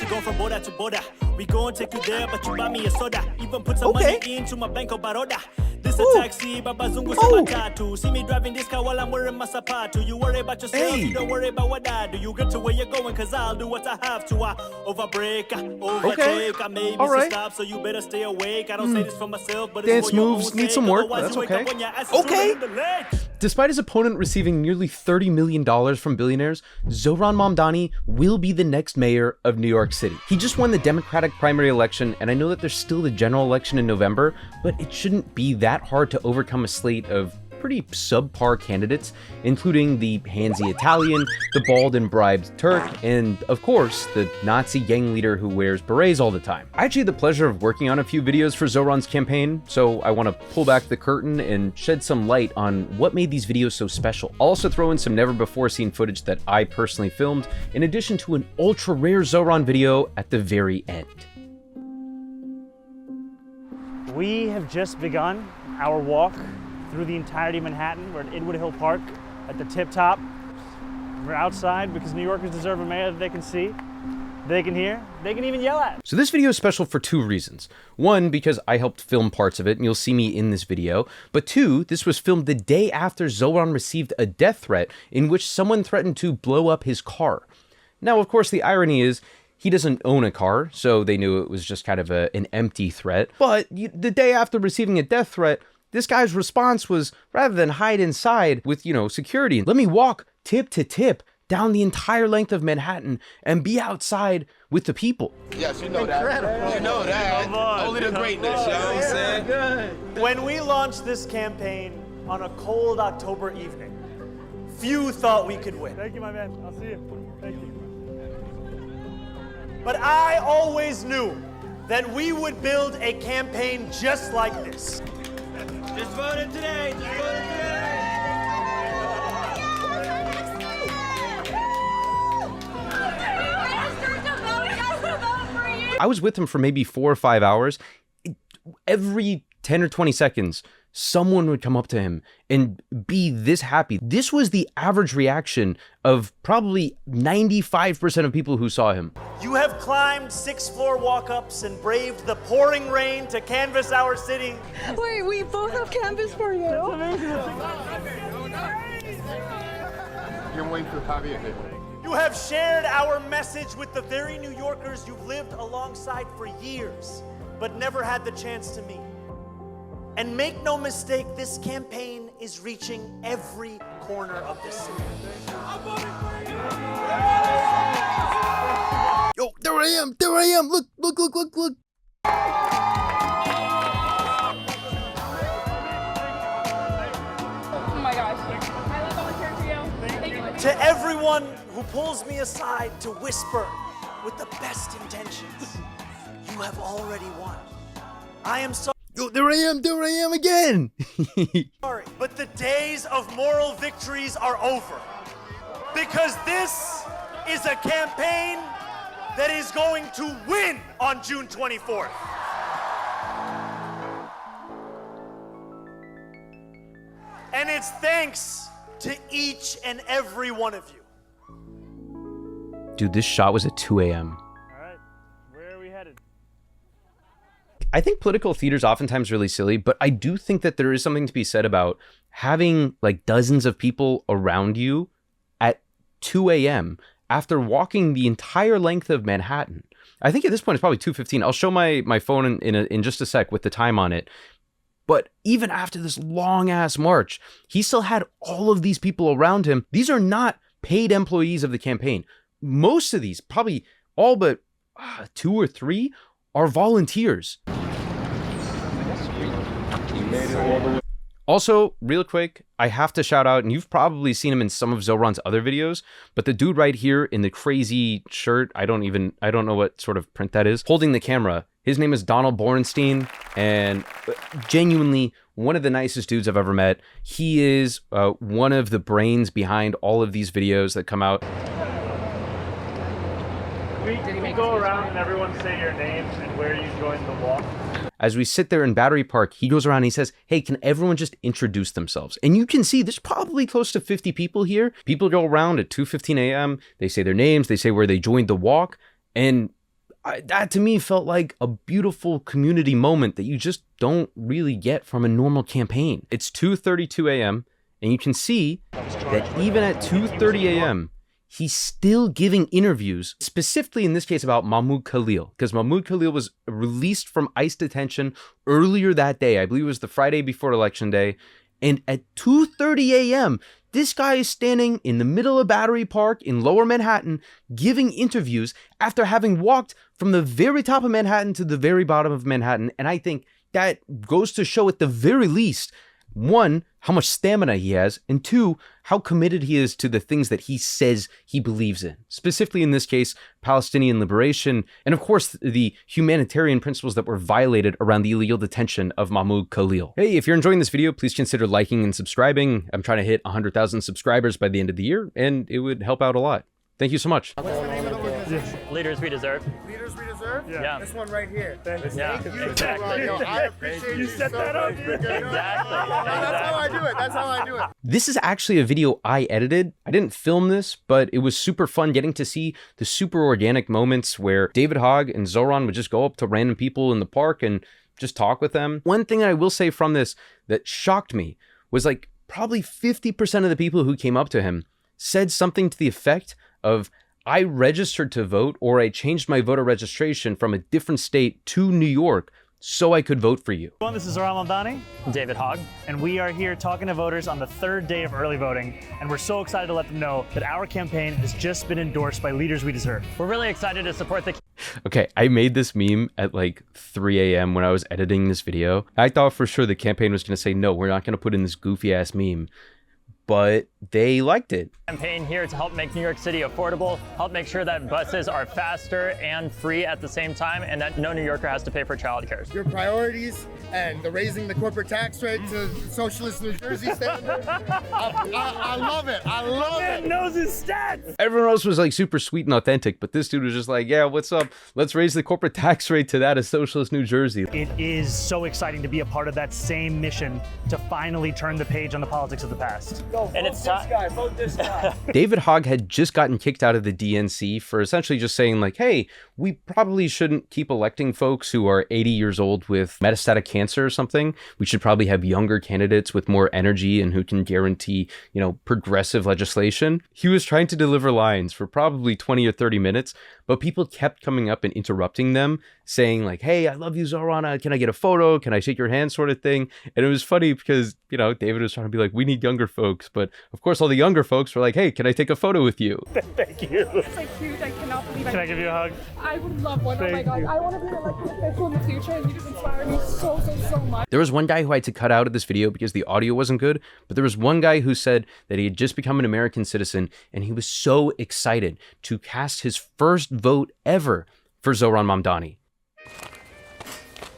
to go from border to border. We gon' take you there, but you buy me a soda. Even put some money into my bank of Baroda. This a taxi, Baba Zungu Sabatatu. See me driving this car while I'm wearing my sapatu. You worry about yourself, you don't worry about what I do. You get to where you're going, cause I'll do what I have to. I overbreak, overtake, I may miss a stop, so you better stay awake. I don't say this for myself, but dance it's for your moves own need sake. some work, but Otherwise that's you wake okay. up on your ass and swim in the lake. Despite his opponent receiving nearly $30 million from billionaires, Zohran Mamdani will be the next mayor of New York City. He just won the Democratic primary election, and I know that there's still the general election in November, but it shouldn't be that hard to overcome a slate of pretty subpar candidates, including the handsy Italian, the bald and bribed Turk, and of course, the Nazi gang leader who wears berets all the time. I actually had the pleasure of working on a few videos for Zohran's campaign, so I want to pull back the curtain and shed some light on what made these videos so special. I'll also throw in some never-before-seen footage that I personally filmed, in addition to an ultra-rare Zohran video at the very end. We have just begun our walk through the entirety of Manhattan. We're at Inwood Hill Park at the tip top. We're outside because New Yorkers deserve a mayor that they can see, they can hear, they can even yell at. So this video is special for two reasons. One, because I helped film parts of it and you'll see me in this video. But two, this was filmed the day after Zohran received a death threat in which someone threatened to blow up his car. Now, of course, the irony is he doesn't own a car, so they knew it was just kind of an empty threat. But the day after receiving a death threat, this guy's response was, rather than hide inside with, security, let me walk tip to tip down the entire length of Manhattan and be outside with the people. Yes, you know that. You know that. Only the greatness, you know what I'm saying? When we launched this campaign on a cold October evening, few thought we could win. Thank you, my man. I'll see you. Thank you. But I always knew that we would build a campaign just like this. Just voted today. Just voted today. I was with him for maybe 4 or 5 hours. Every 10 or 20 seconds, someone would come up to him and be this happy. This was the average reaction of probably 95% of people who saw him. You have climbed 6-floor walk-ups and braved the pouring rain to canvass our city. Wait, we both have canvas for you. You're waiting for Javier. You have shared our message with the very New Yorkers you've lived alongside for years, but never had the chance to meet. And make no mistake, this campaign is reaching every corner of this city. Yo, there I am, look. Oh my gosh. I will volunteer for you. Thank you. To everyone who pulls me aside to whisper with the best intentions, you have already won. I am sorry. Yo, there I am again. Sorry, but the days of moral victories are over. Because this is a campaign that is going to win on June 24th. And it's thanks to each and every one of you. Dude, this shot was at 2 a.m. All right, where are we headed? I think political theater is oftentimes really silly, but I do think that there is something to be said about having like dozens of people around you at 2 a.m. after walking the entire length of Manhattan. I think at this point it's probably 2:15. I'll show my phone in just a sec with the time on it. But even after this long ass march, he still had all of these people around him. These are not paid employees of the campaign. Most of these, probably all but 2 or 3, are volunteers. Also, real quick, I have to shout out, and you've probably seen him in some of Zohran's other videos, but the dude right here in the crazy shirt, I don't know what sort of print that is, holding the camera, his name is Donald Borenstein, and genuinely one of the nicest dudes I've ever met. He is one of the brains behind all of these videos that come out. We go around and everyone say your names and where you joined the walk. As we sit there in Battery Park, he goes around and he says, hey, can everyone just introduce themselves? And you can see there's probably close to 50 people here. People go around at 2:15 a.m. They say their names. They say where they joined the walk. And that to me felt like a beautiful community moment that you just don't really get from a normal campaign. It's 2:32 a.m. and you can see that even at 2:30 a.m., he's still giving interviews, specifically in this case about Mahmoud Khalil, because Mahmoud Khalil was released from ICE detention earlier that day. I believe it was the Friday before Election Day. And at 2:30 a.m., this guy is standing in the middle of Battery Park in Lower Manhattan giving interviews after having walked from the very top of Manhattan to the very bottom of Manhattan. And I think that goes to show at the very least, one, how much stamina he has, and two, how committed he is to the things that he says he believes in. Specifically in this case, Palestinian liberation, and of course, the humanitarian principles that were violated around the illegal detention of Mahmoud Khalil. Hey, if you're enjoying this video, please consider liking and subscribing. I'm trying to hit 100,000 subscribers by the end of the year, and it would help out a lot. Thank you so much. What's the name of the organization? Leaders We Deserve. Leaders We Deserve? Yeah. This one right here. Thank you. Exactly. Yo, I appreciate you set so that up. much. Exactly. That's how I do it. That's how I do it. This is actually a video I edited. I didn't film this, but it was super fun getting to see the super organic moments where David Hogg and Zohran would just go up to random people in the park and just talk with them. One thing that I will say from this that shocked me was like probably 50% of the people who came up to him said something to the effect of, I registered to vote, or I changed my voter registration from a different state to New York so I could vote for you. This is Zohran Mamdani, David Hogg. and we are here talking to voters on the third day of early voting, and we're so excited to let them know that our campaign has just been endorsed by Leaders We Deserve. We're really excited to support the Okay, I made this meme at like 3 a.m. when I was editing this video. I thought for sure the campaign was going to say, no, we're not going to put in this goofy ass meme. But they liked it. campaign here to help make New York City affordable, help make sure that buses are faster and free at the same time, and that no New Yorker has to pay for childcare. Your priorities and the raising the corporate tax rate to socialist New Jersey standard. I love it. I love it. Knows his stats. Everyone else was like super sweet and authentic, but this dude was just like, yeah, what's up? Let's raise the corporate tax rate to that of socialist New Jersey. It is so exciting to be a part of that same mission to finally turn the page on the politics of the past. And it's time. Vote this guy. David Hogg had just gotten kicked out of the DNC for essentially just saying like, hey, we probably shouldn't keep electing folks who are 80 years old with metastatic cancer or something. We should probably have younger candidates with more energy and who can guarantee, you know, progressive legislation. He was trying to deliver lines for probably 20 or 30 minutes, but people kept coming up and interrupting them, saying like, hey, I love you, Zohran. Can I get a photo? Can I shake your hand, sort of thing? And it was funny because, you know, David was trying to be like, we need younger folks. But of course, all the younger folks were like, hey, can I take a photo with you? Thank you. It's like huge. I cannot believe Can I give you a hug? I would love one. Oh my Thank god. you. I want to be an elected official in the future, and you just inspire me so much. There was one guy who I had to cut out of this video because the audio wasn't good, but there was one guy who said that he had just become an American citizen and he was so excited to cast his first vote ever for Zohran Mamdani.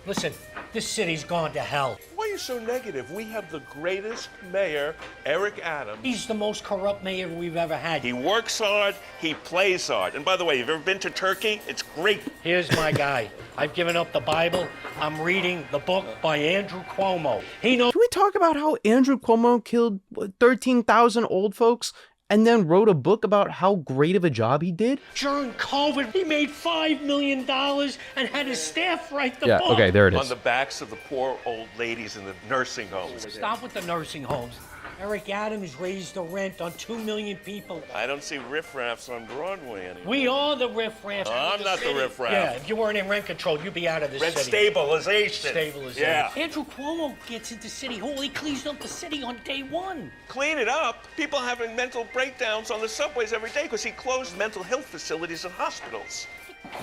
Listen, this city's gone to hell. Why are you so negative? We have the greatest mayor, Eric Adams. He's the most corrupt mayor we've ever had. He works hard, he plays hard. And by the way, you've ever been to Turkey? It's great. Here's my guy. I've given up the Bible. I'm reading the book by Andrew Cuomo. He knows. Can we talk about how Andrew Cuomo killed 13,000 old folks and then wrote a book about how great of a job he did? During COVID, he made $5 million and had his staff write the Yeah, book. okay, there it On is. the backs of the poor old ladies in the nursing homes. Stop with the nursing homes. Eric Adams raised the rent on 2 million people. I don't see riffraffs on Broadway anymore. We are the riffraff. I'm not the riffraff. Yeah, if you weren't in rent control, you'd be out of this Rent city. stabilization. Stabilization. Yeah. Andrew Cuomo gets into City Hall. He cleans up the city on day one. Clean it up. People having mental breakdowns on the subways every day because he closed mental health facilities and hospitals.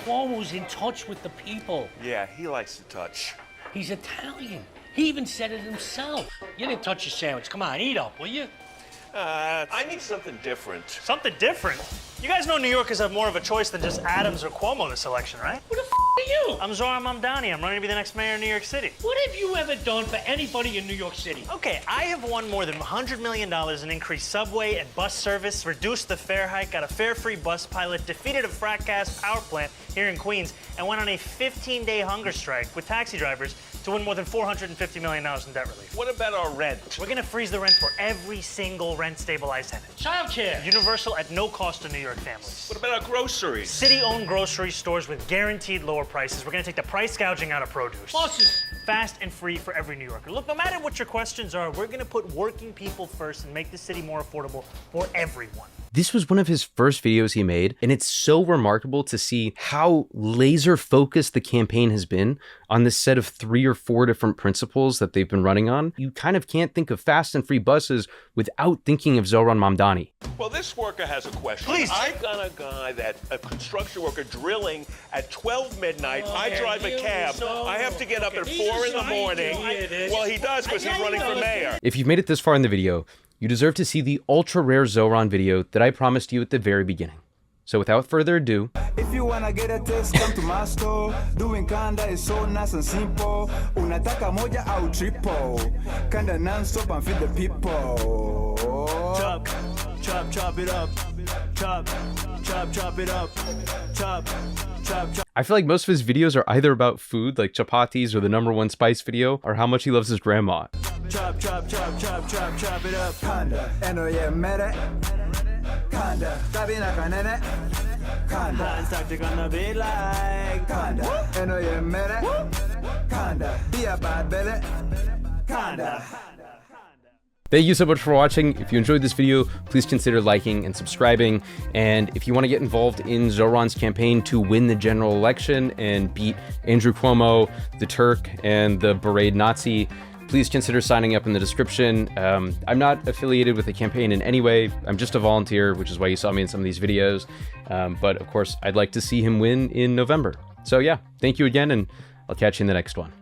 Cuomo's in touch with the people. Yeah, he likes to touch. He's Italian. He even said it himself. You didn't touch your sandwich. Come on, eat up, will you? I need something different. Something different. You guys know New Yorkers have more of a choice than just Adams or Cuomo this election, right? Who the are you? I'm Zohran Mamdani. I'm running to be the next mayor of New York City. What have you ever done for anybody in New York City? Okay, I have won more than $100 million in increased subway and bus service, reduced the fare hike, got a fare-free bus pilot, defeated a frat gas power plant here in Queens, and went on a 15-day hunger strike with taxi drivers to win more than $450 million in debt relief. What about our rent? We're gonna freeze the rent for every single rent-stabilized tenant. Childcare. Universal at no cost to New York families. What about our groceries? City-owned grocery stores with guaranteed lower prices. We're gonna take the price gouging out of produce. Buses. Fast and free for every New Yorker. Look, no matter what your questions are, we're gonna put working people first and make the city more affordable for everyone. This was one of his first videos he made, and it's so remarkable to see how laser focused the campaign has been on this set of 3 or 4 different principles that they've been running on. You kind of can't think of fast and free buses without thinking of Zohran Mamdani. Well, this worker has a question. Please. I got a guy a construction worker drilling at 12 midnight. I drive a cab. I have to get up at 4 in the morning. Well, he does because he's running for mayor. If you've made it this far in the video, you deserve to see the ultra rare Zohran video that I promised you at the very beginning. So without further ado, if you wanna get a test, come to my store. Doing kanda is so nice and simple. Unataka moja au triple. Kanda non-stop and feed the people. Chop, chop, chop it up. Chop, chop, chop it up. Chop, chop, chop. I feel like most of his videos are either about food, like chapatis or the #1 spice video, or how much he loves his grandma. Chop, chop, chop, chop, chop, chop it up. Kanda, eno ye mere. Kanda, tabina kanene. Kanda, Hands tactic on the beat like Kanda, eno ye mere. Kanda, be a bad belly. Kanda. Thank you so much for watching. If you enjoyed this video, please consider liking and subscribing. And if you want to get involved in Zohran's campaign to win the general election and beat Andrew Cuomo, the Turk, and the beret Nazi, please consider signing up in the description. I'm not affiliated with the campaign in any way. I'm just a volunteer, which is why you saw me in some of these videos. But of course, I'd like to see him win in November. So yeah, thank you again, and I'll catch you in the next one.